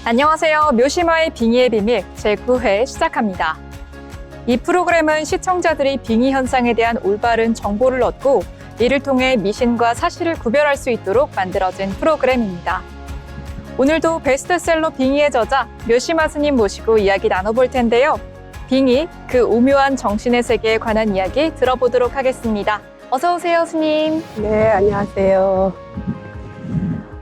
안녕하세요. 묘시마의 빙의의 비밀 제9회 시작합니다. 이 프로그램은 시청자들이 빙의 현상에 대한 올바른 정보를 얻고 이를 통해 미신과 사실을 구별할 수 있도록 만들어진 프로그램입니다. 오늘도 베스트셀러 빙의의 저자 묘시마 스님 모시고 이야기 나눠볼 텐데요. 빙의, 그 오묘한 정신의 세계에 관한 이야기 들어보도록 하겠습니다. 어서 오세요, 스님. 네, 안녕하세요.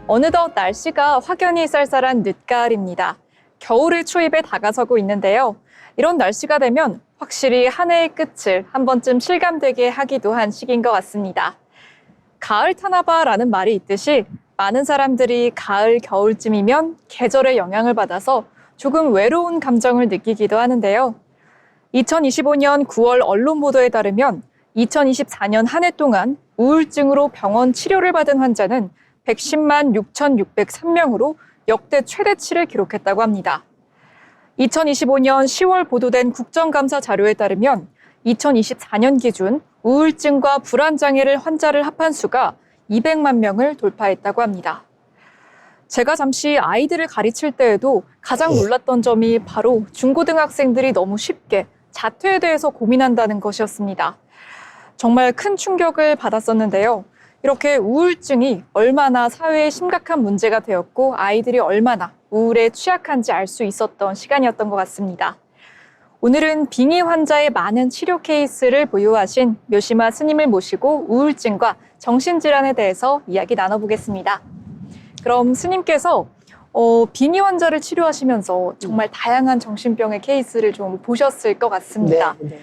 어느덧 날씨가 확연히 쌀쌀한 늦가을입니다. 겨울의 초입에 다가서고 있는데요. 이런 날씨가 되면 확실히 한 해의 끝을 한 번쯤 실감되게 하기도 한 시기인 것 같습니다. 가을 타나바라는 말이 있듯이 많은 사람들이 가을, 겨울쯤이면 계절의 영향을 받아서 조금 외로운 감정을 느끼기도 하는데요. 2025년 9월 언론 보도에 따르면 2024년 한 해 동안 우울증으로 병원 치료를 받은 환자는 110만 6,603명으로 역대 최대치를 기록했다고 합니다. 2025년 10월 보도된 국정감사 자료에 따르면 2024년 기준 우울증과 불안장애를 환자를 합한 수가 200만 명을 돌파했다고 합니다. 제가 잠시 아이들을 가르칠 때에도 가장 놀랐던 점이 바로 중고등학생들이 너무 쉽게 자퇴에 대해서 고민한다는 것이었습니다. 정말 큰 충격을 받았었는데요. 이렇게 우울증이 얼마나 사회에 심각한 문제가 되었고 아이들이 얼마나 우울에 취약한지 알 수 있었던 시간이었던 것 같습니다. 오늘은 빙의 환자의 많은 치료 케이스를 보유하신 묘시마 스님을 모시고 우울증과 정신질환에 대해서 이야기 나눠보겠습니다. 그럼 스님께서 빙의 환자를 치료하시면서 정말 다양한 정신병의 케이스를 좀 보셨을 것 같습니다. 네.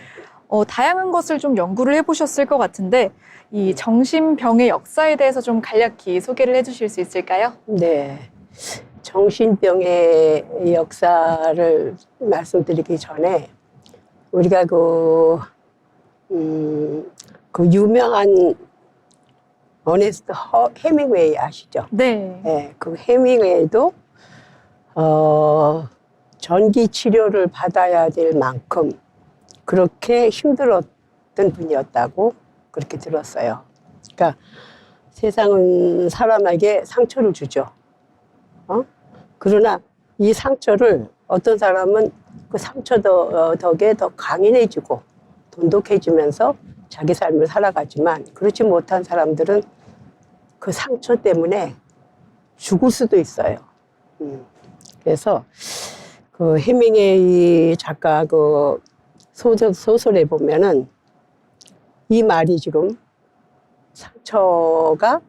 다양한 것을 좀 연구를 해보셨을 것 같은데 이 정신병의 역사에 대해서 좀 간략히 소개를 해주실 수 있을까요? 네. 정신병의 역사를 말씀드리기 전에 우리가 그 유명한 어네스트 헤밍웨이 아시죠? 네. 네. 그 헤밍웨이도 전기 치료를 받아야 될 만큼 그렇게 힘들었던 분이었다고 그렇게 들었어요. 그러니까 세상은 사람에게 상처를 주죠. 그러나 이 상처를 어떤 사람은 그 상처 덕에 더 강인해지고 돈독해지면서 자기 삶을 살아가지만 그렇지 못한 사람들은 그 상처 때문에 죽을 수도 있어요. 그래서 그 해밍웨이 작가 그 소설에 보면은 이 말이 지금 상처가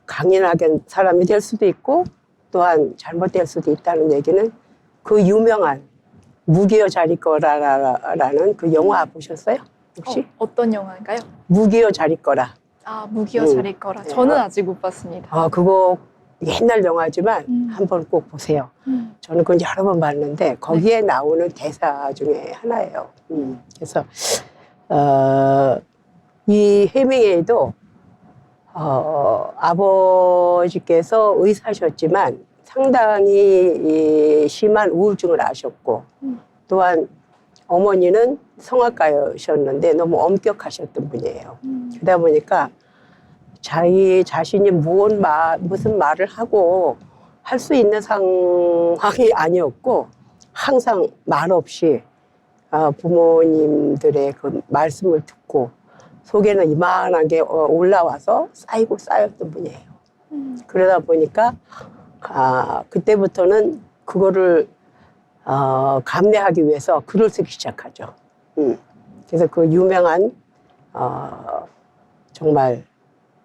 강인하게 사람이 될 수도 있고 또한 잘못될 수도 있다는 얘기는 그 유명한 무기여 자리거라라는 그 영화 보셨어요? 혹시? 어떤 영화인가요? 무기여 자리거라. 아, 무기여 자리거라. 저는 아직 못 봤습니다. 그거 옛날 영화지만 한번 꼭 보세요. 저는 그건 여러 번 봤는데 거기에 나오는 대사 중에 하나예요. 그래서 이 해밍웨이도 아버지께서 의사셨지만 상당히 심한 우울증을 앓으셨고 또한 어머니는 성악가셨는데 너무 엄격하셨던 분이에요. 그러다 보니까 자기 자신이 무슨 말을 하고 할 수 있는 상황이 아니었고 항상 말 없이 부모님들의 그 말씀을 듣고 속에는 이만하게 올라와서 쌓였던 분이에요. 그러다 보니까 그때부터는 그거를 감내하기 위해서 글을 쓰기 시작하죠. 그래서 그 유명한 정말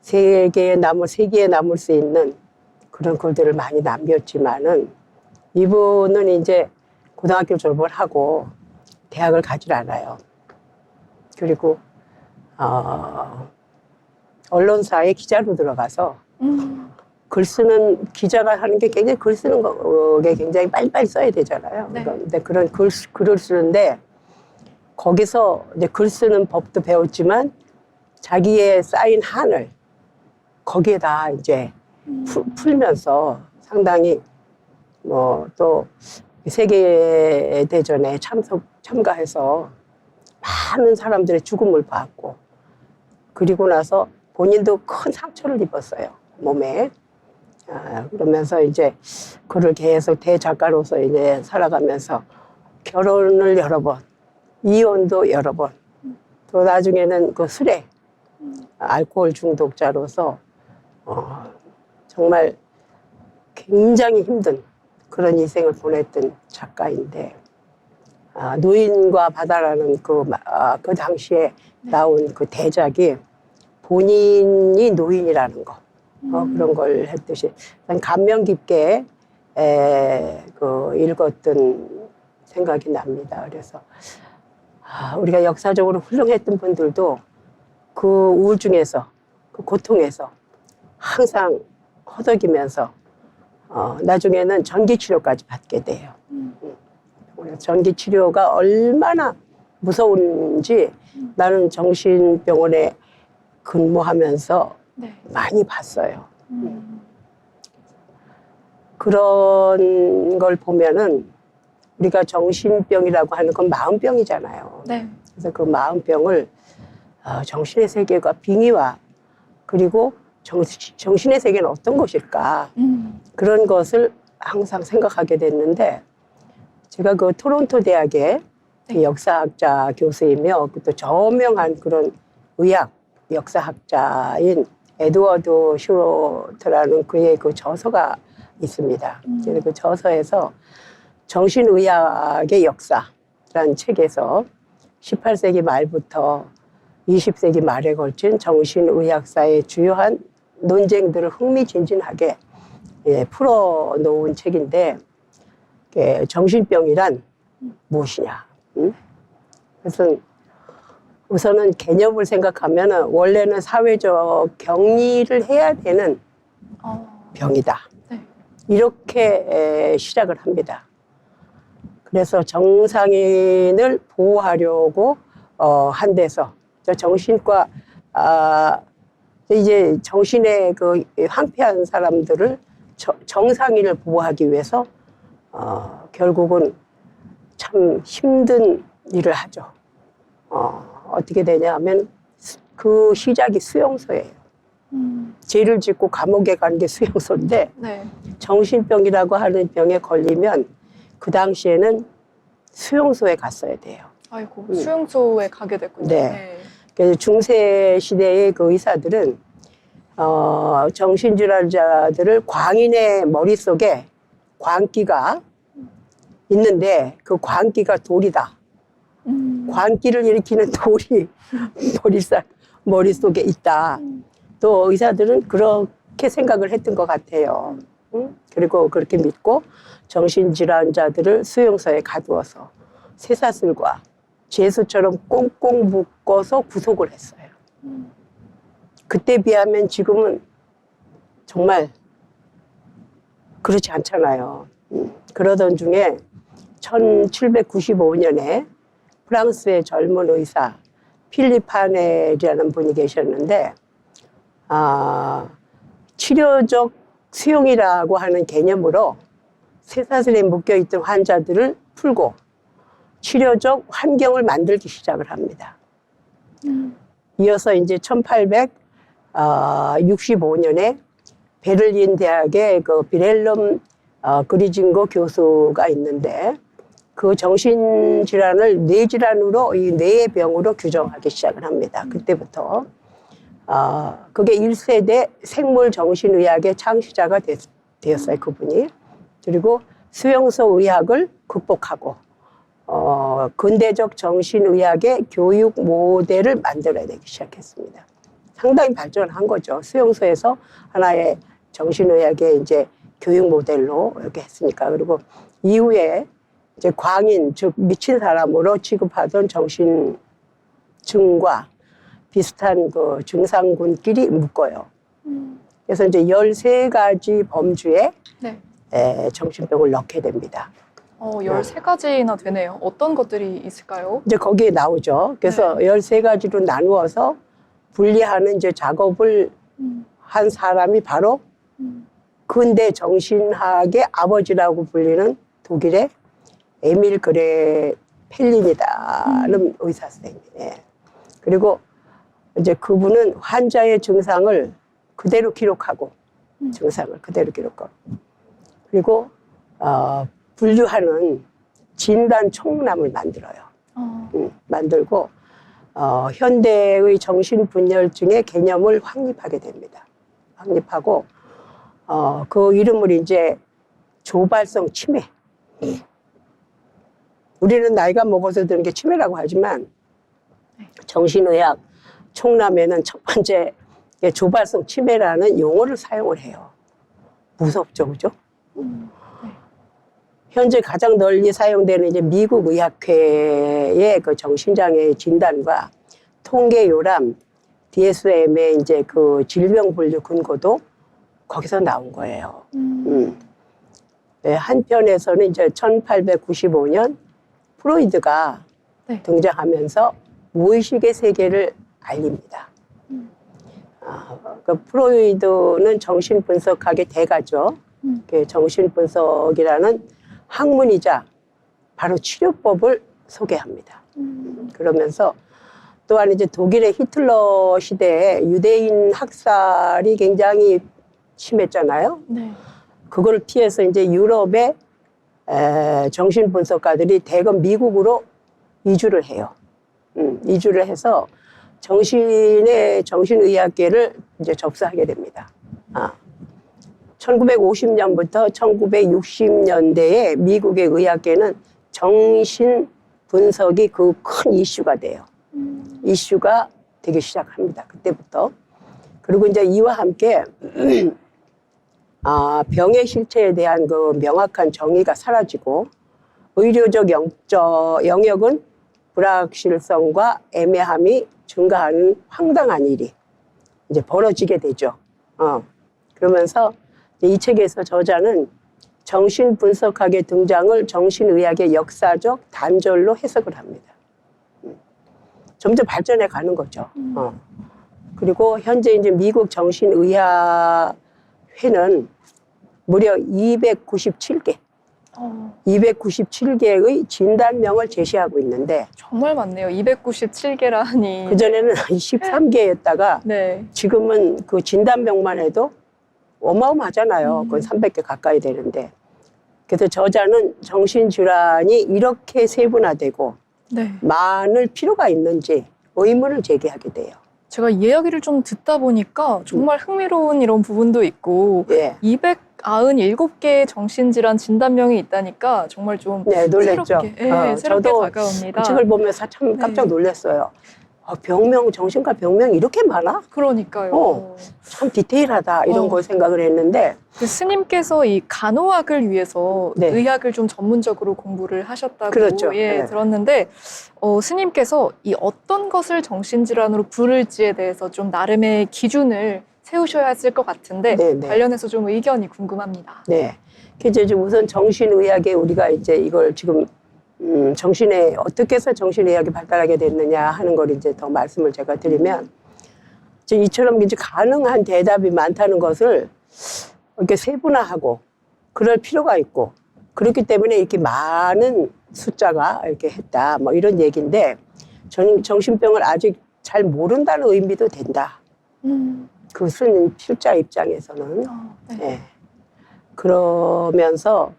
세계에 남을 수 있는 그런 글들을 많이 남겼지만은 이분은 이제 고등학교 졸업을 하고 대학을 가질 않아요. 그리고 언론사에 기자로 들어가서 기자가 하는 게 굉장히 글 쓰는 게 굉장히 빨리빨리 써야 되잖아요. 네. 그런데 그런 글을 쓰는데 거기서 이제 글 쓰는 법도 배웠지만 자기의 쌓인 한을 거기에다 이제 풀면서 상당히 또 세계대전에 참가해서 많은 사람들의 죽음을 봤고 그리고 나서 본인도 큰 상처를 입었어요, 몸에. 그러면서 이제 글을 계속 대작가로서 이제 살아가면서 결혼을 여러 번, 이혼도 여러 번, 또 나중에는 그 술에 알코올 중독자로서 정말 굉장히 힘든 그런 인생을 보냈던 작가인데, 노인과 바다라는 그 당시에 나온 그 대작이 본인이 노인이라는 거, 그런 걸 했듯이 감명 깊게 읽었던 생각이 납니다. 그래서 우리가 역사적으로 훌륭했던 분들도 그 우울증에서, 그 고통에서 항상 허덕이면서 나중에는 전기치료까지 받게 돼요. 그래서 전기치료가 얼마나 무서운지 나는 정신병원에 근무하면서 네. 많이 봤어요. 그런 걸 보면은 우리가 정신병이라고 하는 건 마음병이잖아요. 네. 그래서 그 마음병을 정신의 세계가 빙의와 그리고 정신의 세계는 어떤 것일까, 그런 것을 항상 생각하게 됐는데, 제가 그 토론토 대학의 네. 역사학자 교수이며 또 저명한 그런 의학 역사학자인 에드워드 슈로트라는 그의 그 저서가 있습니다. 그래서 그 저서에서 정신의학의 역사라는 책에서 18세기 말부터 20세기 말에 걸친 정신의학사의 주요한 논쟁들을 흥미진진하게 풀어놓은 책인데, 정신병이란 무엇이냐. 그래서 우선은 개념을 생각하면 원래는 사회적 격리를 해야 되는 병이다. 네. 이렇게 시작을 합니다. 그래서 정상인을 보호하려고 한 데서 정신과 이제 정신의 그 황폐한 사람들을 정상인을 보호하기 위해서 결국은 참 힘든 일을 하죠. 어떻게 되냐 하면 그 시작이 수용소예요. 죄를 짓고 감옥에 가는 게 수용소인데, 네. 정신병이라고 하는 병에 걸리면 그 당시에는 수용소에 갔어야 돼요. 아이고, 수용소에 가게 됐군요. 네. 그래서 중세 시대의 그 의사들은 정신질환자들을 광인의 머릿속에 광기가 있는데 그 광기가 돌이다. 광기를 일으키는 돌이 머릿속에 있다. 또 의사들은 그렇게 생각을 했던 것 같아요. 그리고 그렇게 믿고 정신질환자들을 수용소에 가두어서 쇠사슬과 죄수처럼 꽁꽁 묶어서 구속을 했어요. 그때 비하면 지금은 정말 그렇지 않잖아요. 그러던 중에 1795년에 프랑스의 젊은 의사 필립 하넬이라는 분이 계셨는데, 치료적 수용이라고 하는 개념으로 쇠사슬에 묶여있던 환자들을 풀고 치료적 환경을 만들기 시작을 합니다. 이어서 이제 1865년에 베를린 대학의 그 빌헬름 그리징고 교수가 있는데, 그 정신질환을 뇌질환으로, 이 뇌의 병으로 규정하기 시작을 합니다. 그때부터. 그게 1세대 생물정신의학의 창시자가 되었어요, 그분이. 그리고 수용소 의학을 극복하고, 근대적 정신의학의 교육 모델을 만들어내기 시작했습니다. 상당히 발전한 거죠. 수용소에서 하나의 정신의학의 이제 교육 모델로 이렇게 했으니까. 그리고 이후에 이제 광인, 즉 미친 사람으로 취급하던 정신증과 비슷한 그 증상군끼리 묶어요. 그래서 이제 13가지 범주에 네. 정신병을 넣게 됩니다. 13가지나 되네요. 어떤 것들이 있을까요? 이제 거기에 나오죠. 그래서 네. 13가지로 나누어서 분리하는 이제 작업을 한 사람이 바로 근대 정신학의 아버지라고 불리는 독일의 에밀 그레 펠린이다는 의사 선생님. 그리고 이제 그분은 환자의 증상을 그대로 기록하고 증상을 그대로 기록하고. 그리고 분류하는 진단 총람을 만들어요. 만들고 현대의 정신분열증의 개념을 확립하게 됩니다. 확립하고 그 이름을 이제 조발성 치매. 우리는 나이가 먹어서 드는 게 치매라고 하지만 정신의학 총람에는 첫 번째 조발성 치매라는 용어를 사용을 해요. 무섭죠, 그죠? 현재 가장 널리 사용되는 이제 미국 의학회의 그 정신장애 진단과 통계 요람, DSM의 이제 그 질병 분류 근거도 거기서 나온 거예요. 네, 한편에서는 이제 1895년 프로이드가 등장하면서 무의식의 세계를 알립니다. 그 프로이드는 정신분석학의 대가죠. 정신분석이라는 학문이자 바로 치료법을 소개합니다. 그러면서 또한 이제 독일의 히틀러 시대에 유대인 학살이 굉장히 심했잖아요. 네. 그걸 피해서 이제 유럽의 정신분석가들이 대거 미국으로 이주를 해요. 이주를 해서 정신의학계를 이제 접수하게 됩니다. 1950년부터 1960년대에 미국의 의학계는 정신 분석이 그 큰 이슈가 돼요. 이슈가 되기 시작합니다. 그때부터. 그리고 이제 이와 함께 병의 실체에 대한 그 명확한 정의가 사라지고 의료적 영역은 불확실성과 애매함이 증가하는 황당한 일이 이제 벌어지게 되죠. 그러면서 이 책에서 저자는 정신분석학의 등장을 정신의학의 역사적 단절로 해석을 합니다. 점점 발전해 가는 거죠. 그리고 현재 이제 미국 정신의학회는 무려 297개, 297개의 진단명을 제시하고 있는데 정말 많네요. 297개라니. 그전에는 13개였다가 네. 지금은 그 진단명만 해도 어마어마하잖아요. 그건 300개 가까이 되는데. 그래서 저자는 정신질환이 이렇게 세분화되고 많을 필요가 있는지 의문을 제기하게 돼요. 제가 이 이야기를 좀 듣다 보니까 정말 흥미로운 이런 부분도 있고 297개의 정신질환 진단명이 있다니까 정말 좀 놀랬죠. 새롭게 저도 다가옵니다. 그 책을 보면서 참 깜짝 놀랐어요. 병명, 정신과 병명이 이렇게 많아? 그러니까요. 참 디테일하다 이런 걸 생각을 했는데 그 스님께서 이 간호학을 위해서 의학을 좀 전문적으로 공부를 하셨다고 들었는데 스님께서 이 어떤 것을 정신질환으로 부를지에 대해서 좀 나름의 기준을 세우셔야 했을 것 같은데 관련해서 좀 의견이 궁금합니다. 네, 이제 우선 정신의학에 우리가 이제 이걸 지금 정신에 어떻게 해서 정신의학이 발달하게 됐느냐 하는 걸 이제 더 말씀을 제가 드리면 이처럼 이제 가능한 대답이 많다는 것을 이렇게 세분화하고 그럴 필요가 있고 그렇기 때문에 이렇게 많은 숫자가 이렇게 했다 뭐 이런 얘기인데 정신병을 아직 잘 모른다는 의미도 된다. 그 쓴 필자 입장에서는 그러면서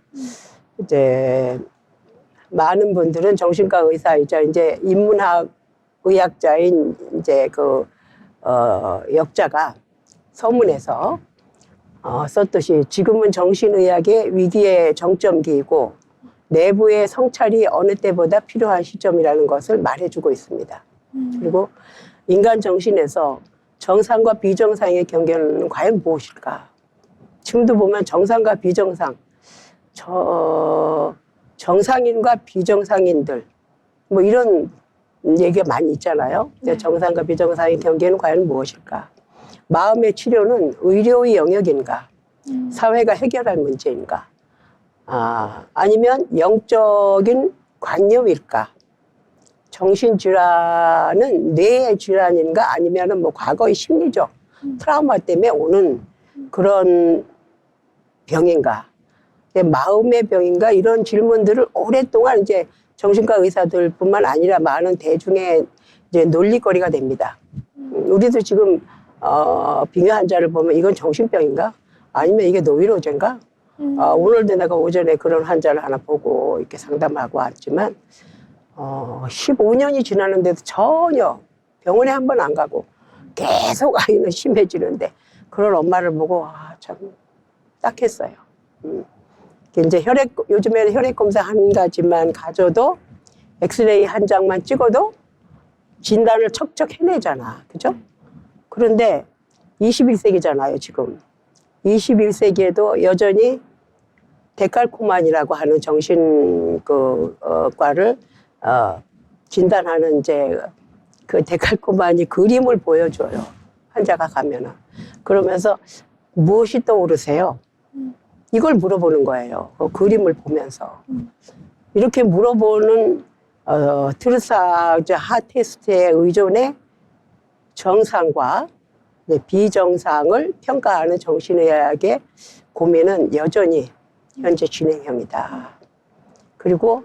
이제 많은 분들은 정신과 의사이자 이제 인문학 의학자인 이제 그 역자가 서문에서 썼듯이 지금은 정신의학의 위기의 정점기이고 내부의 성찰이 어느 때보다 필요한 시점이라는 것을 말해주고 있습니다. 그리고 인간 정신에서 정상과 비정상의 경계는 과연 무엇일까? 지금도 보면 정상과 비정상, 정상인과 비정상인들 뭐 이런 얘기가 많이 있잖아요. 정상과 비정상의 경계는 과연 무엇일까? 마음의 치료는 의료의 영역인가? 사회가 해결할 문제인가? 아니면 영적인 관념일까? 정신질환은 뇌의 질환인가? 아니면 뭐 과거의 심리적 트라우마 때문에 오는 그런 병인가? 마음의 병인가? 이런 질문들을 오랫동안 이제 정신과 의사들뿐만 아니라 많은 대중의 이제 논리거리가 됩니다. 우리도 지금 빙의 환자를 보면 이건 정신병인가? 아니면 이게 노이로제인가? 오늘도 내가 오전에 그런 환자를 하나 보고 이렇게 상담하고 왔지만 15년이 지났는데도 전혀 병원에 한 번 안 가고 계속 아이는 심해지는데 그런 엄마를 보고 참 딱했어요. 이제 요즘에는 혈액 검사 한 가지만 가져도 엑스레이 한 장만 찍어도 진단을 척척 해내잖아. 그죠? 그런데 21세기잖아요, 지금. 21세기에도 여전히 데칼코만이라고 하는 과를 진단하는 이제 그 데칼코만이 그림을 보여줘요. 환자가 가면은. 그러면서 무엇이 떠오르세요? 이걸 물어보는 거예요. 그 그림을 보면서. 이렇게 물어보는 트루사즈 하 테스트에 의존해 정상과 비정상을 평가하는 정신의학의 고민은 여전히 현재 진행형이다. 그리고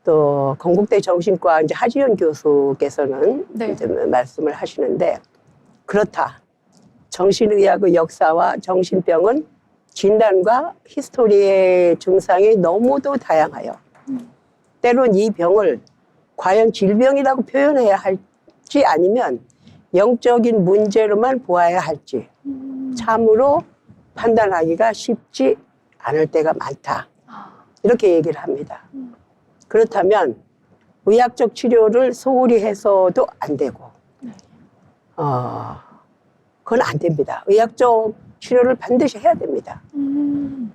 또 건국대 정신과 이제 하지연 교수께서는 네. 이제 말씀을 하시는데 그렇다. 정신의학의 역사와 정신병은 진단과 히스토리의 증상이 너무도 다양하여 때론 이 병을 과연 질병이라고 표현해야 할지 아니면 영적인 문제로만 보아야 할지 참으로 판단하기가 쉽지 않을 때가 많다. 이렇게 얘기를 합니다. 그렇다면 의학적 치료를 소홀히 해서도 안 되고 그건 안 됩니다. 의학적 치료를 반드시 해야 됩니다.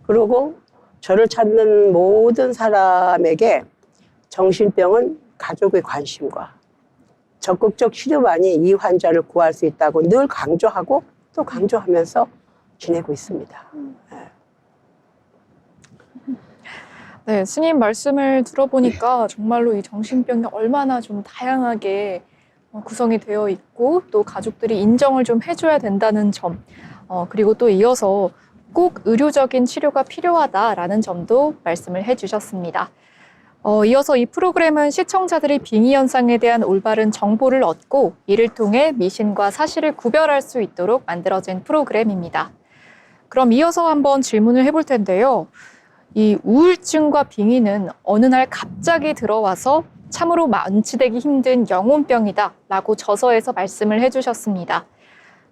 그리고 저를 찾는 모든 사람에게 정신병은 가족의 관심과 적극적 치료만이 이 환자를 구할 수 있다고 늘 강조하고 또 강조하면서 지내고 있습니다. 네, 스님 말씀을 들어보니까 정말로 이 정신병이 얼마나 좀 다양하게 구성이 되어 있고 또 가족들이 인정을 좀 해줘야 된다는 점, 그리고 또 이어서 꼭 의료적인 치료가 필요하다라는 점도 말씀을 해주셨습니다. 이어서 이 프로그램은 시청자들이 빙의 현상에 대한 올바른 정보를 얻고 이를 통해 미신과 사실을 구별할 수 있도록 만들어진 프로그램입니다. 그럼 이어서 한번 질문을 해볼 텐데요. 이 우울증과 빙의는 어느 날 갑자기 들어와서 참으로 완치되기 힘든 영혼병이다라고 저서에서 말씀을 해주셨습니다.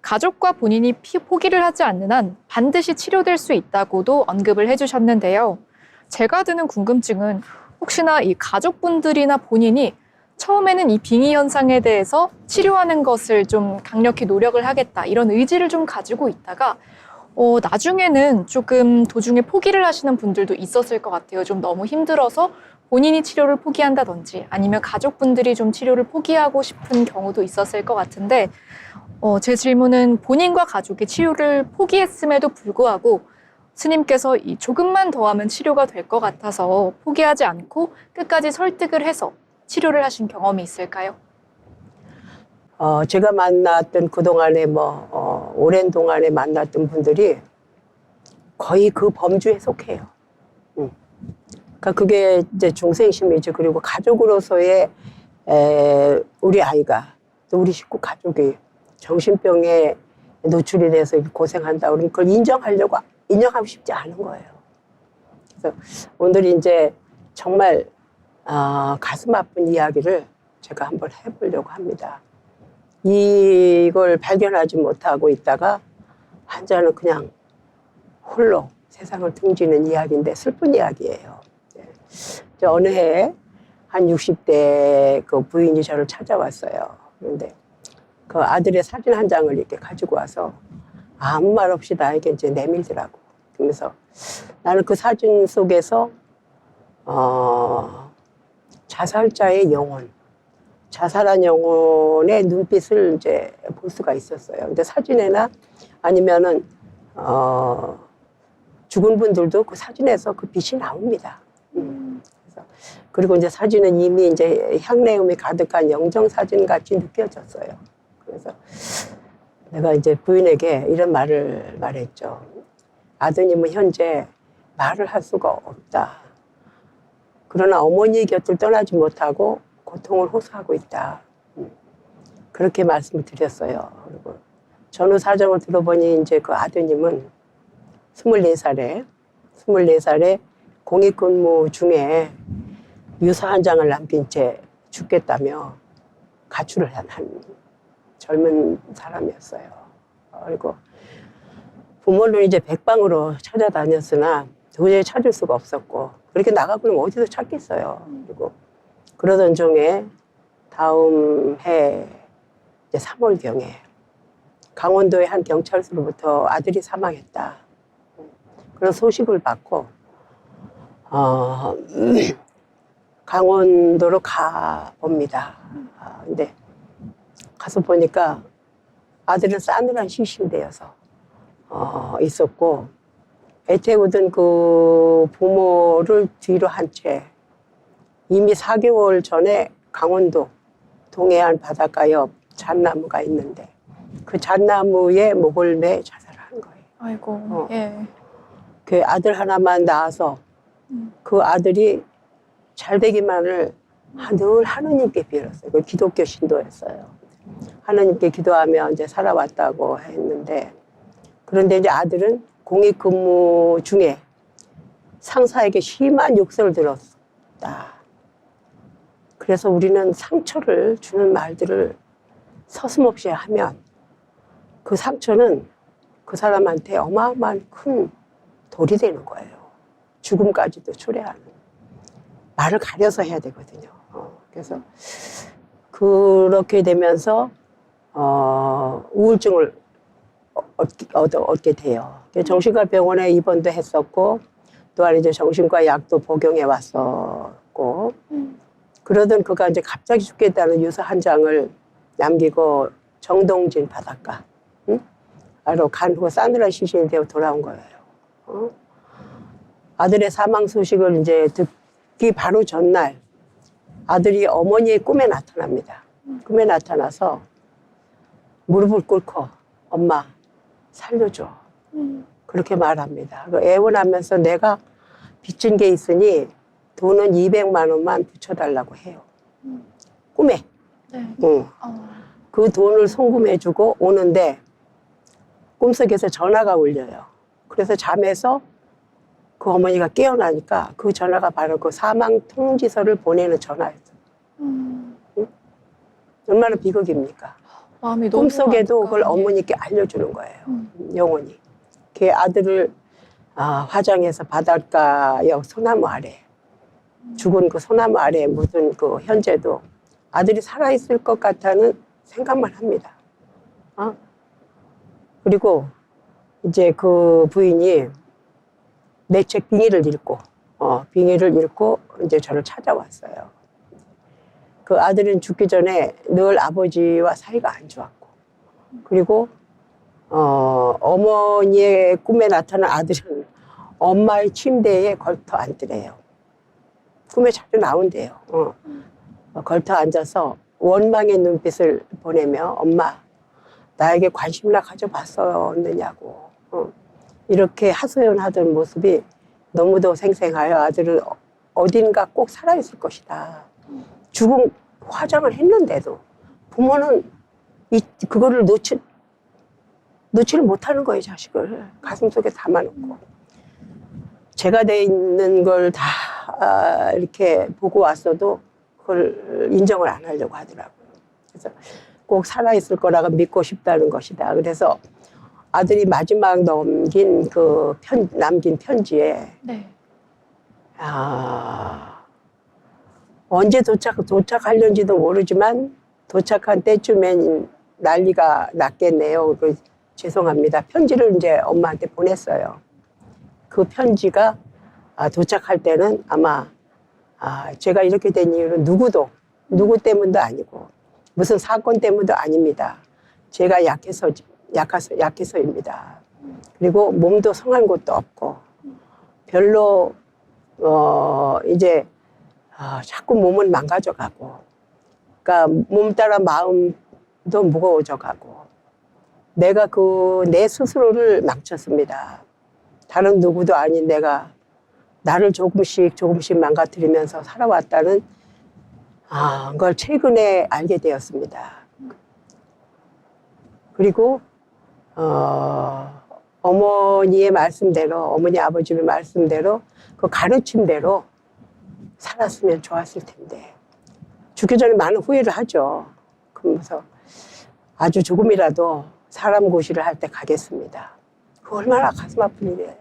가족과 본인이 포기를 하지 않는 한 반드시 치료될 수 있다고도 언급을 해주셨는데요. 제가 드는 궁금증은 혹시나 이 가족분들이나 본인이 처음에는 이 빙의 현상에 대해서 치료하는 것을 좀 강력히 노력을 하겠다 이런 의지를 좀 가지고 있다가 나중에는 조금 도중에 포기를 하시는 분들도 있었을 것 같아요. 좀 너무 힘들어서 본인이 치료를 포기한다든지 아니면 가족분들이 좀 치료를 포기하고 싶은 경우도 있었을 것 같은데 제 질문은 본인과 가족이 치료를 포기했음에도 불구하고 스님께서 이 조금만 더 하면 치료가 될 것 같아서 포기하지 않고 끝까지 설득을 해서 치료를 하신 경험이 있을까요? 제가 만났던 그동안에 오랜 동안에 만났던 분들이 거의 그 범주에 속해요. 그러니까 그게 이제 중생심이죠. 그리고 가족으로서의 우리 아이가 또 우리 식구 가족이 정신병에 노출이 돼서 고생한다. 그러면 그걸 인정하고 싶지 않은 거예요. 그래서 오늘 이제 정말 가슴 아픈 이야기를 제가 한번 해보려고 합니다. 이걸 발견하지 못하고 있다가 환자는 그냥 홀로 세상을 등지는 이야기인데 슬픈 이야기예요. 어느 해에 한 60대 그 부인이 저를 찾아왔어요. 그런데 그 아들의 사진 한 장을 이렇게 가지고 와서 아무 말 없이 나에게 이제 내밀더라고. 그러면서 나는 그 사진 속에서 자살자의 영혼, 자살한 영혼의 눈빛을 이제 볼 수가 있었어요. 근데 사진에나 아니면은 죽은 분들도 그 사진에서 그 빛이 나옵니다. 그리고 이제 사진은 이미 이제 향내음이 가득한 영정 사진 같이 느껴졌어요. 그래서 내가 이제 부인에게 이런 말을 말했죠. 아드님은 현재 말을 할 수가 없다. 그러나 어머니 곁을 떠나지 못하고 고통을 호소하고 있다. 그렇게 말씀을 드렸어요. 그리고 전후 사정을 들어보니 이제 그 아드님은 24살에 공익근무 중에 유서 한 장을 남긴 채 죽겠다며 가출을 한 젊은 사람이었어요. 그리고 부모는 이제 백방으로 찾아다녔으나 도저히 찾을 수가 없었고, 그렇게 나가고는 어디서 찾겠어요. 그리고 그러던 중에 다음 해 이제 3월경에 강원도의 한 경찰서로부터 아들이 사망했다, 그런 소식을 받고 강원도로 가 봅니다. 근데 가서 보니까 아들은 싸늘한 시신되어서 있었고, 애태우던 그 부모를 뒤로 한 채 이미 4개월 전에 강원도 동해안 바닷가 옆 잣나무가 있는데 그 잣나무에 목을 매 자살한 거예요. 아이고, 예. 그 아들 하나만 낳아서 그 아들이 잘 되기만을 늘 하느님께 빌었어요. 그 기독교 신도였어요. 하느님께 기도하며 이제 살아왔다고 했는데, 그런데 이제 아들은 공익근무 중에 상사에게 심한 욕설을 들었다. 그래서 우리는 상처를 주는 말들을 서슴없이 하면 그 상처는 그 사람한테 어마어마한 큰 돌이 되는 거예요. 죽음까지도 초래하는. 말을 가려서 해야 되거든요. 그래서 그렇게 되면서 우울증을 얻게 돼요. 정신과 병원에 입원도 했었고, 또한 이제 정신과 약도 복용해 왔었고, 그러던 그가 이제 갑자기 죽겠다는 유서 한 장을 남기고 정동진 바닷가, 바로 간 후 싸늘한 시신이 되어 돌아온 거예요. 아들의 사망 소식을 이제 듣기 바로 전날 아들이 어머니의 꿈에 나타납니다. 꿈에 나타나서 무릎을 꿇고 엄마 살려줘, 그렇게 말합니다. 애원하면서 내가 빚진 게 있으니 돈은 200만 원만 붙여달라고 해요. 꿈에. 네. 그 돈을 송금해주고 오는데 꿈속에서 전화가 울려요. 그래서 잠에서 그 어머니가 깨어나니까 그 전화가 바로 그 사망 통지서를 보내는 전화였어요. 얼마나 비극입니까? 마음이 너무 꿈속에도 그걸 안타까워요. 어머니께 알려주는 거예요. 영원히. 걔 아들을 화장해서 바닷가 옆 소나무 아래, 죽은 그 소나무 아래에 묻은 그 현재도 아들이 살아있을 것 같다는 생각만 합니다. 그리고 이제 그 부인이 내 책 빙의를 읽고 이제 저를 찾아왔어요. 그 아들은 죽기 전에 늘 아버지와 사이가 안 좋았고, 그리고 어머니의 꿈에 나타난 아들은 엄마의 침대에 걸터 앉더래요. 꿈에 자주 나온대요. 걸터 앉아서 원망의 눈빛을 보내며 엄마 나에게 관심이나 가져봤었느냐고, 이렇게 하소연하던 모습이 너무도 생생하여 아들은 어딘가 꼭 살아있을 것이다. 죽음 화장을 했는데도 부모는 그거를 놓지를 못하는 거예요. 자식을 가슴속에 담아놓고. 제가 돼 있는 걸 다 이렇게 보고 왔어도 그걸 인정을 안 하려고 하더라고요. 그래서 꼭 살아있을 거라고 믿고 싶다는 것이다. 그래서 아들이 마지막 남긴 편지에 네. 언제 도착하려는지도 모르지만 도착한 때쯤엔 난리가 났겠네요. 죄송합니다. 편지를 이제 엄마한테 보냈어요. 그 편지가 도착할 때는 아마 제가 이렇게 된 이유는 누구 때문도 아니고 무슨 사건 때문도 아닙니다. 제가 약해서입니다. 그리고 몸도 성한 곳도 없고 별로 이제 자꾸 몸은 망가져가고, 그러니까 몸 따라 마음도 무거워져가고, 내가 내 스스로를 망쳤습니다. 다른 누구도 아닌 내가 나를 조금씩 망가뜨리면서 살아왔다는 걸 최근에 알게 되었습니다. 그리고 어머니의 말씀대로, 어머니 아버지의 말씀대로 그 가르침대로 살았으면 좋았을 텐데 죽기 전에 많은 후회를 하죠. 그러면서 아주 조금이라도 사람 고시를 할 때 가겠습니다. 그 얼마나 가슴 아픈 일이에요.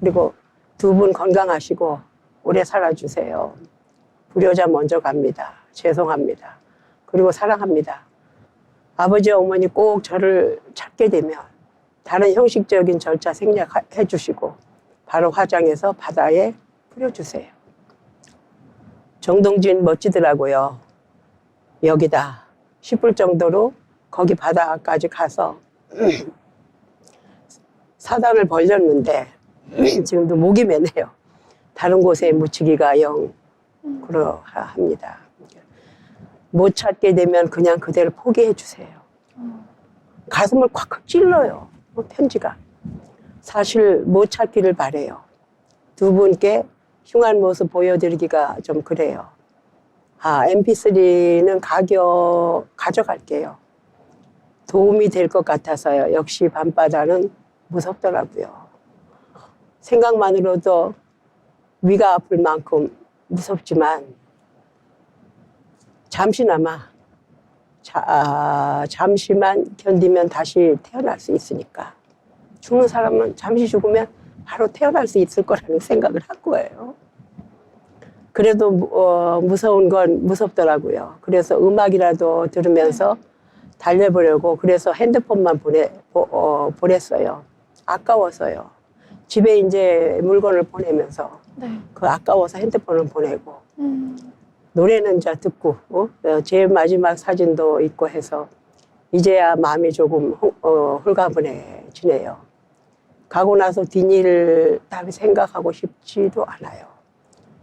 그리고 두 분 건강하시고 오래 살아주세요. 불효자 먼저 갑니다. 죄송합니다. 그리고 사랑합니다. 아버지 어머니 꼭 저를 찾게 되면 다른 형식적인 절차 생략해 주시고 바로 화장해서 바다에 뿌려주세요. 정동진 멋지더라고요. 여기다 싶을 정도로 거기 바다까지 가서 사단을 벌렸는데 지금도 목이 메네요. 다른 곳에 묻히기가 영 그러합니다. 못 찾게 되면 그냥 그대로 포기해 주세요. 가슴을 콱콱 찔러요. 편지가. 사실 못 찾기를 바래요. 두 분께 흉한 모습 보여드리기가 좀 그래요. MP3는 가져갈게요. 도움이 될 것 같아서요. 역시 밤바다는 무섭더라고요. 생각만으로도 위가 아플 만큼 무섭지만 잠시나마 잠시만 견디면 다시 태어날 수 있으니까 죽는 사람은 잠시 죽으면 바로 태어날 수 있을 거라는 생각을 한 거예요. 그래도 무서운 건 무섭더라고요. 그래서 음악이라도 들으면서 달래보려고 그래서 핸드폰만 보냈어요. 아까워서요. 집에 이제 물건을 보내면서 그 아까워서 핸드폰을 보내고 노래는 이제 듣고 제일 마지막 사진도 있고 해서 이제야 마음이 조금 홀가분해지네요. 가고 나서 뒷일을 다시 생각하고 싶지도 않아요.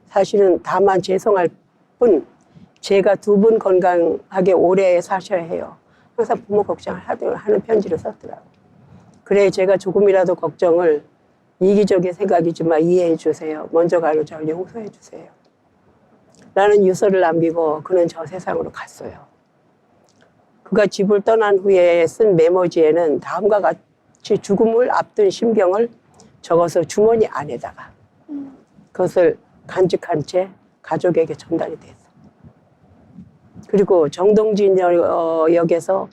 사실은 다만 죄송할 뿐 제가 두 분 건강하게 오래 사셔야 해요. 항상 부모 걱정을 하는 편지를 썼더라고요. 그래 제가 조금이라도 걱정을 이기적인 생각이지만 이해해 주세요. 먼저 가는 절 용서해 주세요. 라는 유서를 남기고 그는 저 세상으로 갔어요. 그가 집을 떠난 후에 쓴 메모지에는 다음과 같이 죽음을 앞둔 심경을 적어서 주머니 안에다가 그것을 간직한 채 가족에게 전달이 됐어요. 그리고 정동진 역에서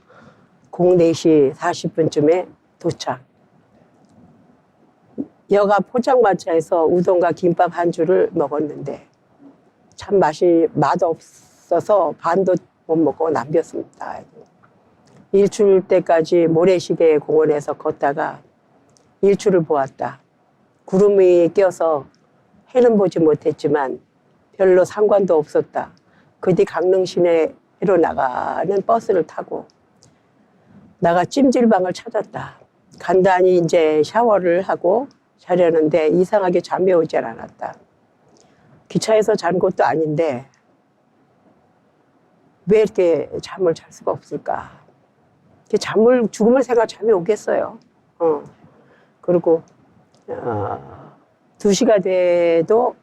04시 40분쯤에 도착. 역 앞 포장마차에서 우동과 김밥 한 줄을 먹었는데 참 맛없어서 반도 못 먹고 남겼습니다. 일출 때까지 모래시계 공원에서 걷다가 일출을 보았다. 구름이 껴서 해는 보지 못했지만 별로 상관도 없었다. 그 뒤 강릉 시내로 나가는 버스를 타고 나가 찜질방을 찾았다. 간단히 이제 샤워를 하고 자려는데 이상하게 잠이 오질 않았다. 기차에서 잔 것도 아닌데 왜 이렇게 잠을 잘 수가 없을까? 죽음을 생각 잠이 오겠어요. 그리고 2시가 돼도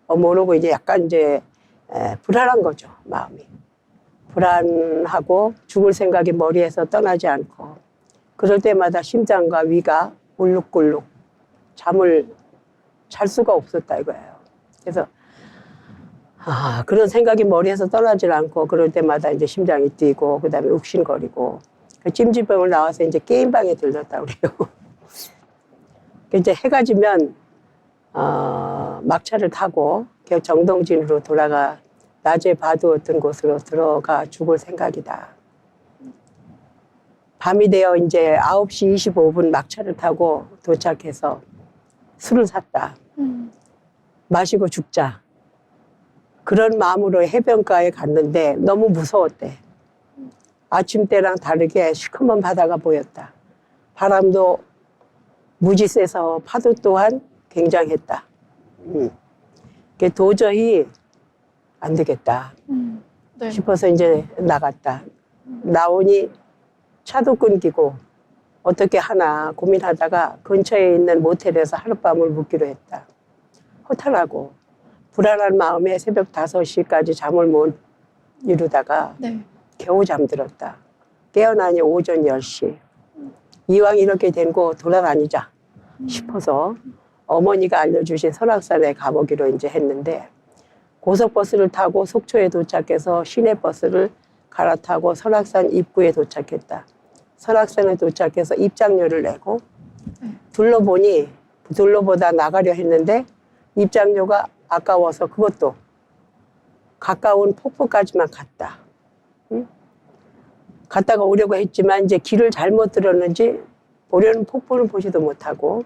모르고 이제 약간 이제 불안한 거죠, 마음이. 불안하고 죽을 생각이 머리에서 떠나지 않고 그럴 때마다 심장과 위가 울룩굴룩 잠을 잘 수가 없었다 이거예요. 그래서 그런 생각이 머리에서 떠나질 않고 그럴 때마다 이제 심장이 뛰고 그다음에 욱신거리고 찜질방을 나와서 이제 게임방에 들렀다 그래요. 이제 해가 지면 막차를 타고 정동진으로 돌아가 낮에 봐두었던 곳으로 들어가 죽을 생각이다. 밤이 되어 이제 9시 25분 막차를 타고 도착해서 술을 샀다. 마시고 죽자. 그런 마음으로 해변가에 갔는데 너무 무서웠대. 아침 때랑 다르게 시커먼 바다가 보였다. 바람도 무지 세서 파도 또한 굉장했다. 도저히 안 되겠다 싶어서 이제 나갔다. 나오니 차도 끊기고 어떻게 하나 고민하다가 근처에 있는 모텔에서 하룻밤을 묵기로 했다. 허탈하고 불안한 마음에 새벽 5시까지 잠을 못 이루다가 겨우 잠들었다. 깨어나니 오전 10시. 이왕 이렇게 된 거 돌아다니자 싶어서 어머니가 알려주신 설악산에 가보기로 이제 했는데, 고속버스를 타고 속초에 도착해서 시내버스를 갈아타고 설악산 입구에 도착했다. 설악산에 도착해서 입장료를 내고 둘러보다 나가려 했는데 입장료가 아까워서 그것도 가까운 폭포까지만 갔다. 응? 갔다가 오려고 했지만 이제 길을 잘못 들었는지 보려는 폭포를 보지도 못하고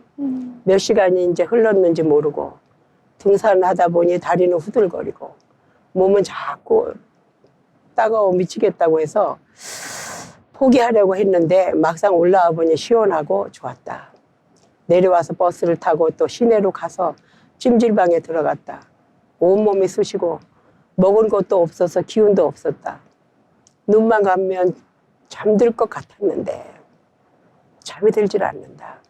몇 시간이 이제 흘렀는지 모르고 등산하다 보니 다리는 후들거리고 몸은 자꾸 따가워 미치겠다고 해서 포기하려고 했는데 막상 올라와 보니 시원하고 좋았다. 내려와서 버스를 타고 또 시내로 가서 찜질방에 들어갔다. 온몸이 쑤시고 먹은 것도 없어서 기운도 없었다. 눈만 감면 잠들 것 같았는데 잠이 들질 않는다.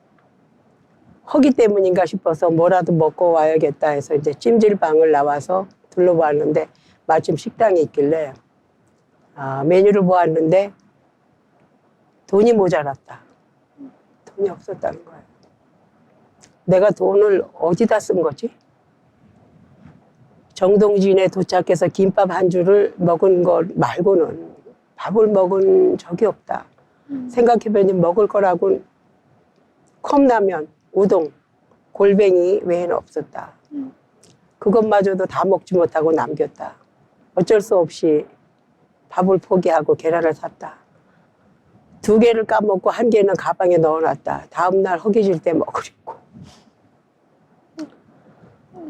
허기 때문인가 싶어서 뭐라도 먹고 와야겠다 해서 이제 찜질방을 나와서 둘러봤는데 마침 식당이 있길래 메뉴를 보았는데 돈이 모자랐다. 돈이 없었다는 거예요. 내가 돈을 어디다 쓴 거지? 정동진에 도착해서 김밥 한 줄을 먹은 것 말고는 밥을 먹은 적이 없다. 생각해보니 먹을 거라고는 컵라면, 우동, 골뱅이 외에는 없었다. 그것마저도 다 먹지 못하고 남겼다. 어쩔 수 없이 밥을 포기하고 계란을 샀다. 2개를 까먹고 1개는 가방에 넣어놨다. 다음날 허기질 때 먹으려고.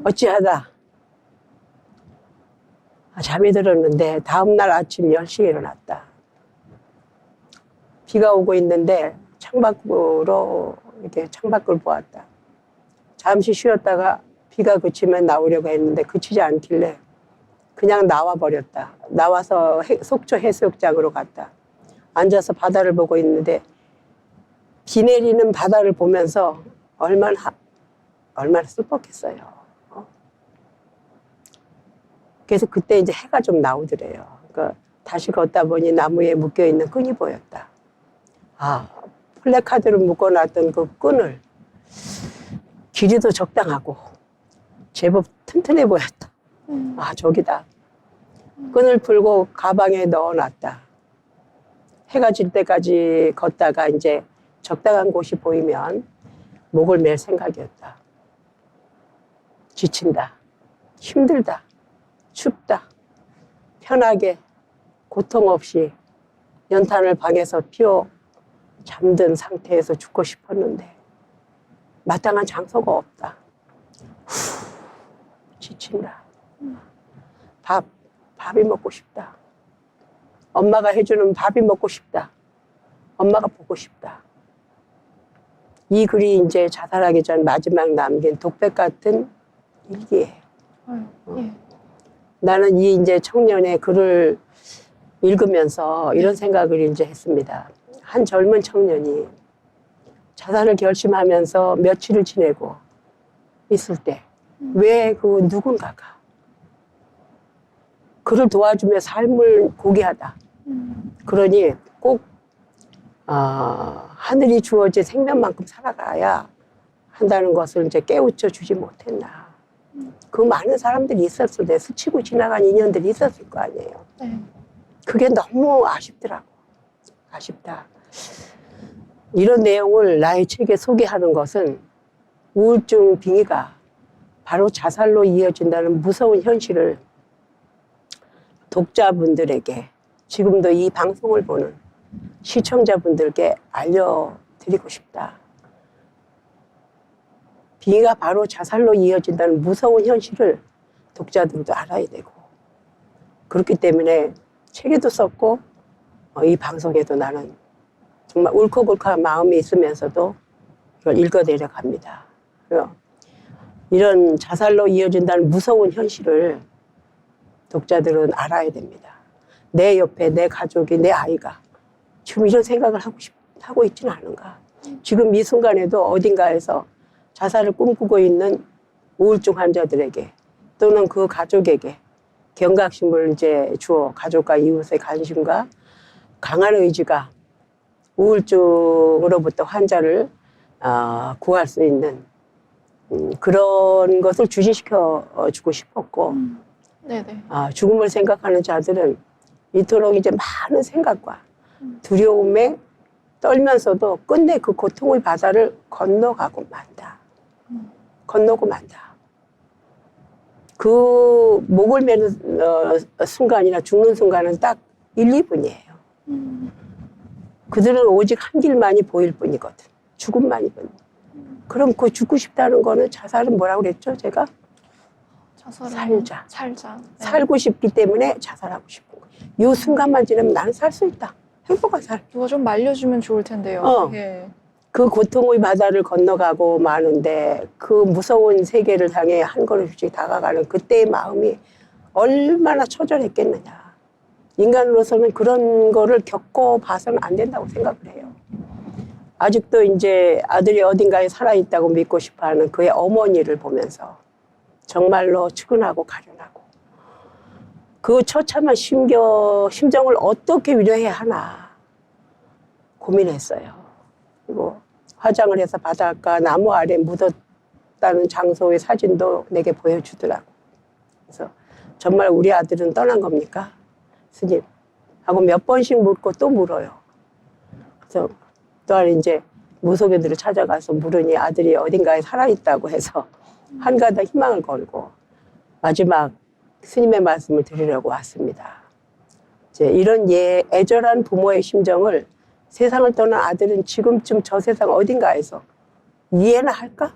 어찌하다 잠이 들었는데 다음날 아침 10시에 일어났다. 비가 오고 있는데 창밖으로 이렇게 창밖을 보았다. 잠시 쉬었다가 비가 그치면 나오려고 했는데 그치지 않길래 그냥 나와버렸다. 나와서 속초 해수욕장으로 갔다. 앉아서 바다를 보고 있는데 비 내리는 바다를 보면서 얼마나 슬펐겠어요. 그래서 그때 이제 해가 좀 나오더래요. 그러니까 다시 걷다 보니 나무에 묶여있는 끈이 보였다. 플래카드로 묶어놨던 그 끈을 길이도 적당하고 제법 튼튼해 보였다. 저기다. 끈을 풀고 가방에 넣어놨다. 해가 질 때까지 걷다가 이제 적당한 곳이 보이면 목을 맬 생각이었다. 지친다. 힘들다. 춥다. 편하게 고통 없이 연탄을 방에서 피워 잠든 상태에서 죽고 싶었는데 마땅한 장소가 없다. 지친다. 밥이 먹고 싶다. 엄마가 해주는 밥이 먹고 싶다. 엄마가 보고 싶다. 이 글이 이제 자살하기 전 마지막 남긴 독백 같은 일기예요. 예. 나는 이 이제 청년의 글을 읽으면서 이런 생각을 이제 했습니다. 한 젊은 청년이 자살을 결심하면서 며칠을 지내고 있을 때 왜 그 누군가가 그를 도와주며 삶을 고귀하다. 그러니 꼭 하늘이 주어진 생명만큼 살아가야 한다는 것을 이제 깨우쳐 주지 못했나. 그 많은 사람들이 있었을 때 스치고 지나간 인연들이 있었을 거 아니에요. 네. 그게 너무 아쉽더라고. 아쉽다. 이런 내용을 나의 책에 소개하는 것은 우울증 빙의가 바로 자살로 이어진다는 무서운 현실을 독자분들에게, 지금도 이 방송을 보는 시청자분들께 알려드리고 싶다. 빙의가 바로 자살로 이어진다는 무서운 현실을 독자들도 알아야 되고, 그렇기 때문에 책에도 썼고 이 방송에도 나는 정말 울컥울컥한 마음이 있으면서도 이걸 읽어내려 갑니다. 이런 자살로 이어진다는 무서운 현실을 독자들은 알아야 됩니다. 내 옆에 내 가족이, 내 아이가 지금 이런 생각을 하고 있지는 않은가. 지금 이 순간에도 어딘가에서 자살을 꿈꾸고 있는 우울증 환자들에게 또는 그 가족에게 경각심을 이제 주어 가족과 이웃의 관심과 강한 의지가 우울증으로부터 환자를 구할 수 있는 그런 것을 주시시켜 주고 싶었고 네네. 죽음을 생각하는 자들은 이토록 이제 많은 생각과 두려움에 떨면서도 끝내 그 고통의 바다를 건너가고 만다. 건너고 만다. 그 목을 매는 순간이나 죽는 순간은 딱 1, 2분이에요. 그들은 오직 한 길만이 보일 뿐이거든. 죽음만이 뿐. 그럼 그 죽고 싶다는 거는 자살은 뭐라고 그랬죠, 제가? 자살은 살자. 네. 살고 싶기 때문에 자살하고 싶은 거예요. 이 순간만 지나면 나는 살 수 있다. 행복한 삶. 누가 좀 말려주면 좋을 텐데요. 예. 그 고통의 바다를 건너가고 마는데 그 무서운 세계를 향해 한 걸음씩 다가가는 그때의 마음이 얼마나 처절했겠느냐. 인간으로서는 그런 거를 겪어봐서는 안 된다고 생각을 해요. 아직도 이제 아들이 어딘가에 살아있다고 믿고 싶어하는 그의 어머니를 보면서 정말로 측은하고 가련하고 그 처참한 심정을 어떻게 위로해야 하나 고민했어요. 그리고 화장을 해서 바닷가 나무 아래 묻었다는 장소의 사진도 내게 보여주더라고. 그래서 정말 우리 아들은 떠난 겁니까? 스님. 하고 몇 번씩 묻고 또 물어요. 그래서 또한 이제 무속인들을 찾아가서 물으니 아들이 어딘가에 살아있다고 해서 한가닥 희망을 걸고 마지막 스님의 말씀을 드리려고 왔습니다. 이제 이런 애절한 부모의 심정을 세상을 떠난 아들은 지금쯤 저 세상 어딘가에서 이해나 할까?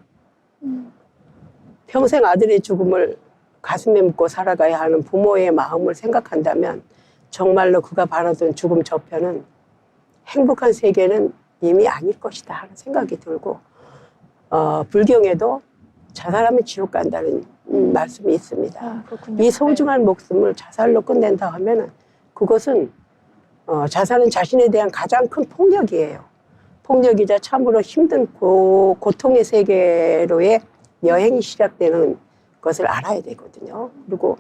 평생 아들의 죽음을 가슴에 묻고 살아가야 하는 부모의 마음을 생각한다면 정말로 그가 바라던 죽음 저편은 행복한 세계는 이미 아닐 것이다 하는 생각이 들고 불경에도 자살하면 지옥 간다는 말씀이 있습니다. 그렇군요. 이 소중한 목숨을 자살로 끝낸다 하면은 그것은 자살은 자신에 대한 가장 큰 폭력이에요. 폭력이자 참으로 힘든 고통의 세계로의 여행이 시작되는 것을 알아야 되거든요. 그리고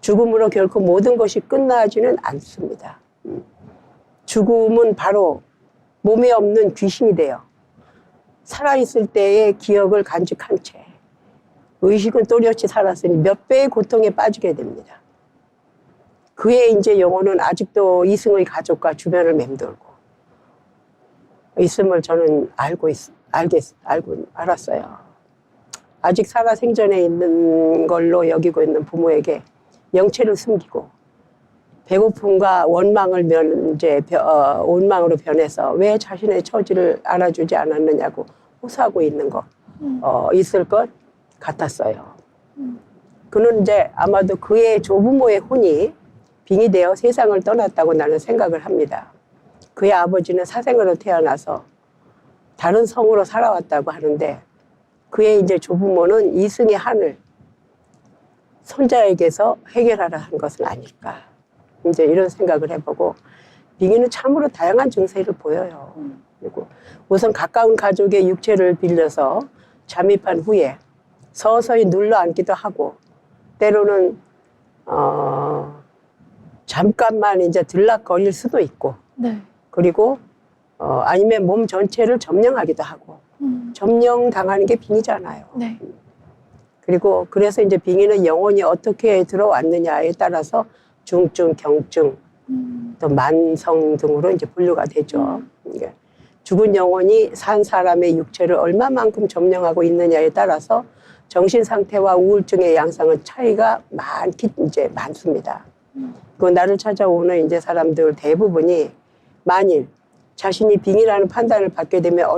죽음으로 결코 모든 것이 끝나지는 않습니다. 죽음은 바로 몸에 없는 귀신이 돼요. 살아있을 때의 기억을 간직한 채 의식은 또렷이 살았으니 몇 배의 고통에 빠지게 됩니다. 그의 이제 영혼은 아직도 이승의 가족과 주변을 맴돌고 있음을 저는 알았어요. 아직 살아 생전에 있는 걸로 여기고 있는 부모에게 영체를 숨기고 배고픔과 원망을 원망으로 변해서 왜 자신의 처지를 알아주지 않았느냐고 호소하고 있는 거 있을 것 같았어요. 그는 이제 아마도 그의 조부모의 혼이 빙이 되어 세상을 떠났다고 나는 생각을 합니다. 그의 아버지는 사생으로 태어나서 다른 성으로 살아왔다고 하는데 그의 이제 조부모는 이승의 한을 손자에게서 해결하라 한 것은 아닐까. 이제 이런 생각을 해보고 빙의는 참으로 다양한 증세를 보여요. 그리고 우선 가까운 가족의 육체를 빌려서 잠입한 후에 서서히 눌러앉기도 하고 때로는 잠깐만 이제 들락거릴 수도 있고 네. 그리고 아니면 몸 전체를 점령하기도 하고 점령당하는 게 빙의잖아요. 네. 그리고 그래서 이제 빙의는 영혼이 어떻게 들어왔느냐에 따라서 중증, 경증, 또 만성 등으로 이제 분류가 되죠. 그러니까 죽은 영혼이 산 사람의 육체를 얼마만큼 점령하고 있느냐에 따라서 정신 상태와 우울증의 양상은 차이가 많습니다. 그 나를 찾아오는 이제 사람들 대부분이 만일 자신이 빙의라는 판단을 받게 되면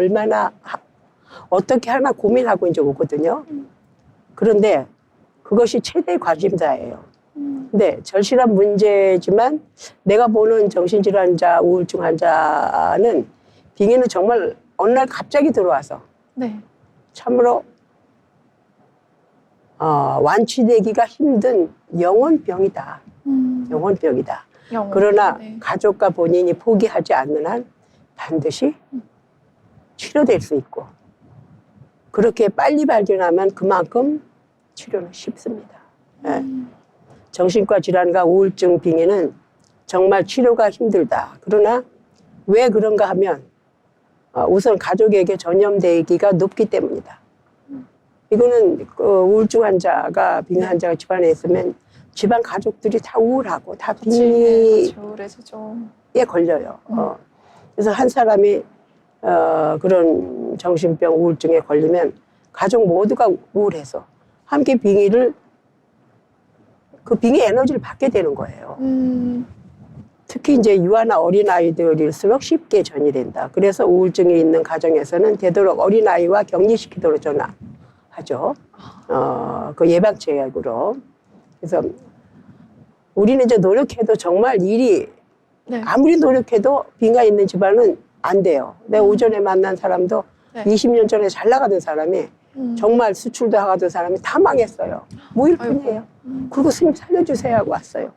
어떻게 하나 고민하고 이제 오거든요. 그런데 그것이 최대의 관심사예요. 근데 절실한 문제지만 내가 보는 정신질환자, 우울증 환자는 빙의는 정말 어느 날 갑자기 들어와서 네. 참으로 완치되기가 힘든 영혼병이다. 영혼병이다. 그러나 네. 가족과 본인이 포기하지 않는 한 반드시 치료될 수 있고 그렇게 빨리 발견하면 그만큼 치료는 쉽습니다. 네. 정신과 질환과 우울증 빙의는 정말 치료가 힘들다. 그러나 왜 그런가 하면 우선 가족에게 전염되기가 높기 때문이다. 이거는 우울증 환자가 빙의 환자가 집안에 있으면 집안 가족들이 다 우울하고 다 빙의에 우울해지죠. 걸려요. 그래서 한 사람이 그런 정신병 우울증에 걸리면 가족 모두가 우울해서 함께 그 빙의 에너지를 받게 되는 거예요. 특히 이제 유아나 어린아이들일수록 쉽게 전이된다. 그래서 우울증이 있는 가정에서는 되도록 어린아이와 격리시키도록 전화하죠. 그 예방책으로. 그래서 우리는 이제 노력해도 정말 일이 네. 아무리 노력해도 빙하 있는 집안은 안 돼요. 내가 오전에 만난 사람도 네. 20년 전에 잘 나가던 사람이 정말 수출도 하던 사람이 다 망했어요. 무일푼이에요. 그리고 스님 살려주세요 하고 왔어요.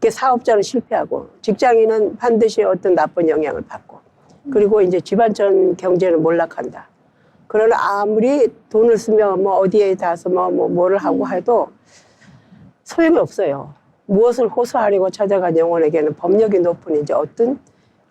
사업자는 실패하고 직장인은 반드시 어떤 나쁜 영향을 받고 그리고 이제 집안 전 경제는 몰락한다. 그러나 아무리 돈을 쓰면 뭐 어디에 가서 뭐를 하고 해도 소용이 없어요. 무엇을 호소하려고 찾아간 영혼에게는 법력이 높은 이제 어떤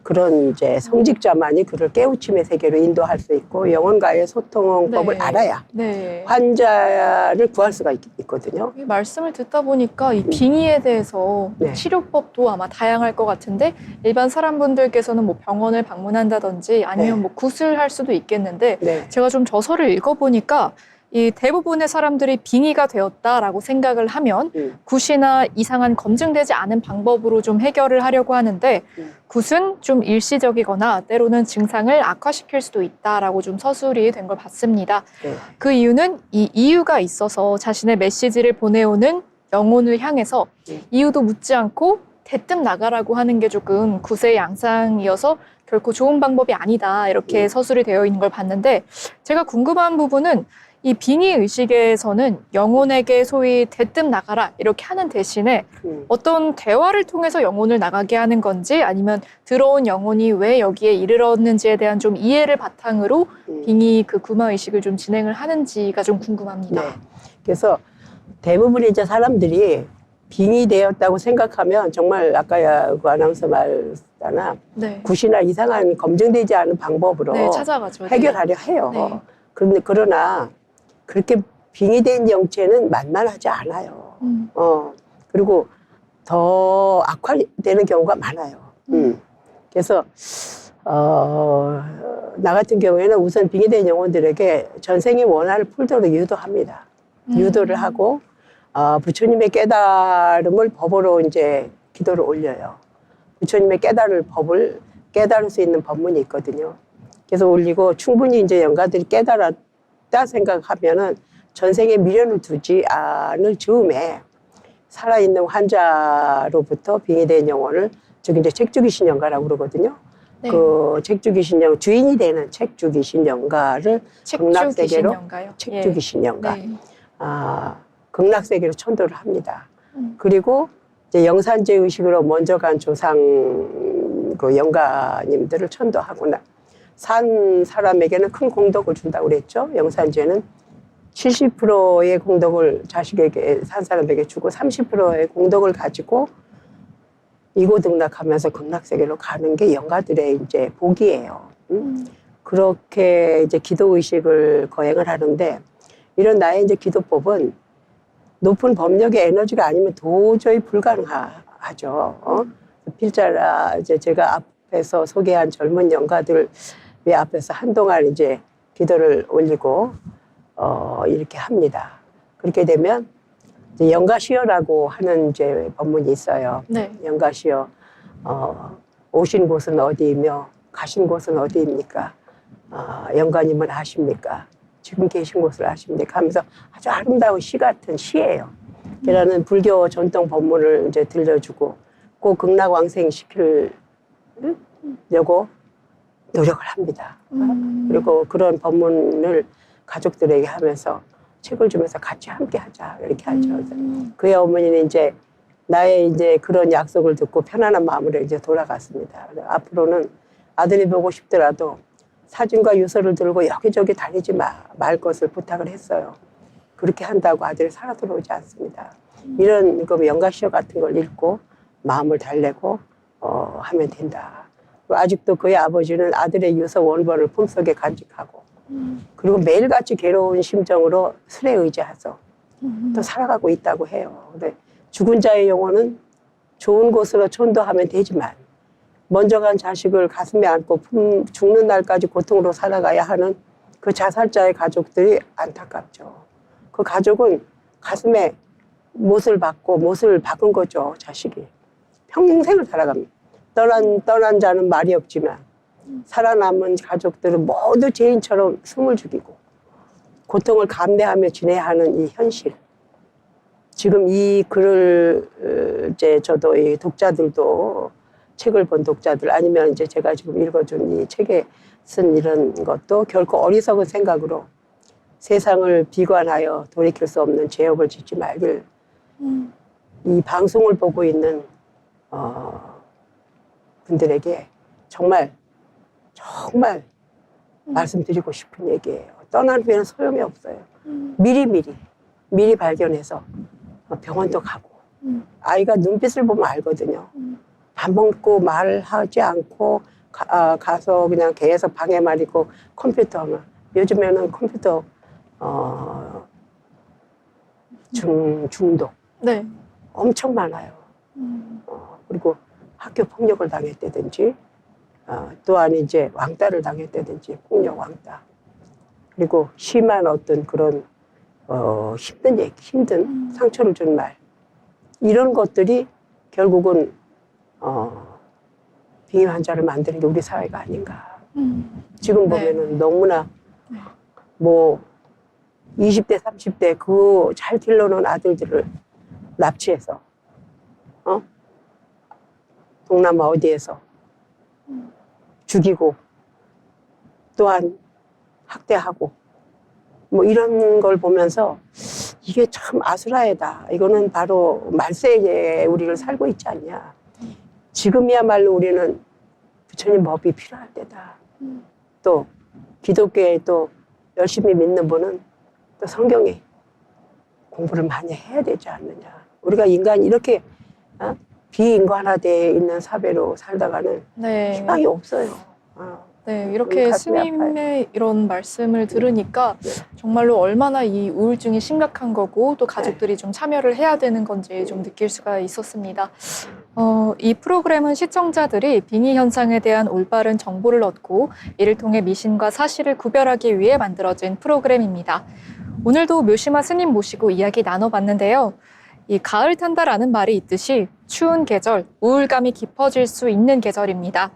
그런 이제 성직자만이 그를 깨우침의 세계로 인도할 수 있고 영혼과의 소통법을 네. 알아야 네. 환자를 구할 수가 있거든요. 이 말씀을 듣다 보니까 이 빙의에 대해서 네. 치료법도 아마 다양할 것 같은데 일반 사람분들께서는 뭐 병원을 방문한다든지 아니면 네. 뭐 굿을 수도 있겠는데 네. 제가 좀 저서를 읽어보니까 이 대부분의 사람들이 빙의가 되었다라고 생각을 하면 굿이나 이상한 검증되지 않은 방법으로 좀 해결을 하려고 하는데 굿은 좀 일시적이거나 때로는 증상을 악화시킬 수도 있다라고 좀 서술이 된 걸 봤습니다. 네. 그 이유는 이 이유가 있어서 자신의 메시지를 보내오는 영혼을 향해서 이유도 묻지 않고 대뜸 나가라고 하는 게 조금 굿의 양상이어서 결코 좋은 방법이 아니다 이렇게 서술이 되어 있는 걸 봤는데 제가 궁금한 부분은 이 빙의 의식에서는 영혼에게 소위 대뜸 나가라 이렇게 하는 대신에 어떤 대화를 통해서 영혼을 나가게 하는 건지 아니면 들어온 영혼이 왜 여기에 이르렀는지에 대한 좀 이해를 바탕으로 빙의 그 구마 의식을 좀 진행을 하는지가 좀 궁금합니다. 네. 그래서 대부분의 이제 사람들이 빙의되었다고 생각하면 정말 아까 그 아나운서 말했잖아. 네. 굿이나 이상한 검증되지 않은 방법으로 네, 찾아가죠. 해결하려 해요. 네. 그러나 그렇게 빙의된 영체는 만만하지 않아요. 그리고 더 악화되는 경우가 많아요. 그래서 나 같은 경우에는 우선 빙의된 영혼들에게 전생의 원한을 풀도록 유도합니다. 유도를 하고 부처님의 깨달음을 법으로 이제 기도를 올려요. 부처님의 법을 깨달을 수 있는 법문이 있거든요. 그래서 올리고 충분히 이제 영가들이 깨달았다 생각하면은 전생에 미련을 두지 않을 즈음에 살아있는 환자로부터 빙의된 영혼을 즉 이제 책주기신 영가라고 그러거든요. 네. 그 책주기신 주인이 되는 책주기신 영가를 극락세계로 책주기신 영가 네. 극락세계로 천도를 합니다. 그리고 이제 영산제 의식으로 먼저 간 조상 그 영가님들을 천도하고 산 사람에게는 큰 공덕을 준다고 그랬죠. 영산제는 70%의 공덕을 자식에게 산 사람에게 주고 30%의 공덕을 가지고 이고등락하면서 극락세계로 가는 게 영가들의 이제 복이에요. 그렇게 이제 기도 의식을 거행을 하는데 이런 나의 이제 기도법은 높은 법력의 에너지가 아니면 도저히 불가능하죠. 필자라 이제 제가 앞에서 소개한 젊은 영가들 앞에서 한동안 이제 기도를 올리고 이렇게 합니다. 그렇게 되면 이제 영가시여라고 하는 이제 법문이 있어요. 네. 영가시여, 오신 곳은 어디이며 가신 곳은 어디입니까? 영가님은 아십니까? 지금 계신 곳을 아십니까? 하면서 아주 아름다운 시 같은 시예요. 그러는 불교 전통 법문을 이제 들려주고 꼭 극락왕생 시키려고 노력을 합니다. 그리고 그런 법문을 가족들에게 하면서 책을 주면서 같이 함께 하자 이렇게 하죠. 그의 어머니는 이제 나의 이제 그런 약속을 듣고 편안한 마음으로 이제 돌아갔습니다. 앞으로는 아들이 보고 싶더라도 사진과 유서를 들고 여기저기 다니지 말 것을 부탁을 했어요. 그렇게 한다고 아들이 살아 돌아오지 않습니다. 이런 영가시어 같은 걸 읽고 마음을 달래고 하면 된다. 아직도 그의 아버지는 아들의 유서 원본을 품속에 간직하고 그리고 매일같이 괴로운 심정으로 술에 의지해서 또 살아가고 있다고 해요. 근데 죽은 자의 영혼은 좋은 곳으로 천도하면 되지만 먼저 간 자식을 가슴에 안고 죽는 날까지 고통으로 살아가야 하는 그 자살자의 가족들이 안타깝죠. 그 가족은 가슴에 못을 박은 거죠, 자식이. 평생을 살아갑니다. 떠난 자는 말이 없지만 살아남은 가족들은 모두 죄인처럼 숨을 죽이고 고통을 감내하며 지내야 하는 이 현실. 지금 이 글을 이제 저도 이 독자들도 책을 본 독자들 아니면 이제 제가 지금 읽어준 이 책에 쓴 이런 것도 결코 어리석은 생각으로 세상을 비관하여 돌이킬 수 없는 죄업을 짓지 말길 이 방송을 보고 있는 분들에게 정말 말씀드리고 싶은 얘기예요. 떠난 후에는 소용이 없어요. 미리 발견해서 병원도 가고 아이가 눈빛을 보면 알거든요. 밥 먹고 말하지 않고 가서 그냥 계속 방에만 있고 컴퓨터 하면 요즘에는 컴퓨터 중독 네. 엄청 많아요. 그리고 학교 폭력을 당했다든지 또한 이제 왕따를 당했다든지 폭력 왕따 그리고 심한 어떤 그런 힘든 얘기, 힘든 상처를 준 말 이런 것들이 결국은 빙의 환자를 만드는 게 우리 사회가 아닌가. 지금 보면은 너무나 뭐 20대, 30대 그 잘 길러놓은 아들들을 납치해서 동남아 어디에서 죽이고 또한 학대하고 뭐 이런 걸 보면서 이게 참 아수라에다. 이거는 바로 말세에 우리를 살고 있지 않냐. 지금이야말로 우리는 부처님 법이 필요할 때다. 또 기독교에 또 열심히 믿는 분은 또 성경에 공부를 많이 해야 되지 않느냐. 우리가 인간이 이렇게 비인간화되어 있는 사회로 살다가는 네. 희망이 없어요. 네, 이렇게 스님의 이런 말씀을 들으니까 정말로 얼마나 이 우울증이 심각한 거고 또 가족들이 좀 참여를 해야 되는 건지 좀 느낄 수가 있었습니다. 이 프로그램은 시청자들이 빙의 현상에 대한 올바른 정보를 얻고 이를 통해 미신과 사실을 구별하기 위해 만들어진 프로그램입니다. 오늘도 묘시마 스님 모시고 이야기 나눠봤는데요. 이 가을 탄다라는 말이 있듯이 추운 계절, 우울감이 깊어질 수 있는 계절입니다.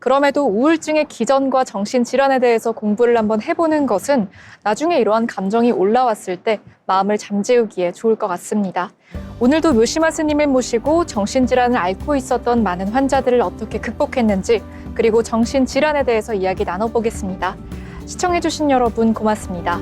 그럼에도 우울증의 기전과 정신질환에 대해서 공부를 한번 해보는 것은 나중에 이러한 감정이 올라왔을 때 마음을 잠재우기에 좋을 것 같습니다. 오늘도 묘시마 스님을 모시고 정신질환을 앓고 있었던 많은 환자들을 어떻게 극복했는지 그리고 정신질환에 대해서 이야기 나눠보겠습니다. 시청해주신 여러분 고맙습니다.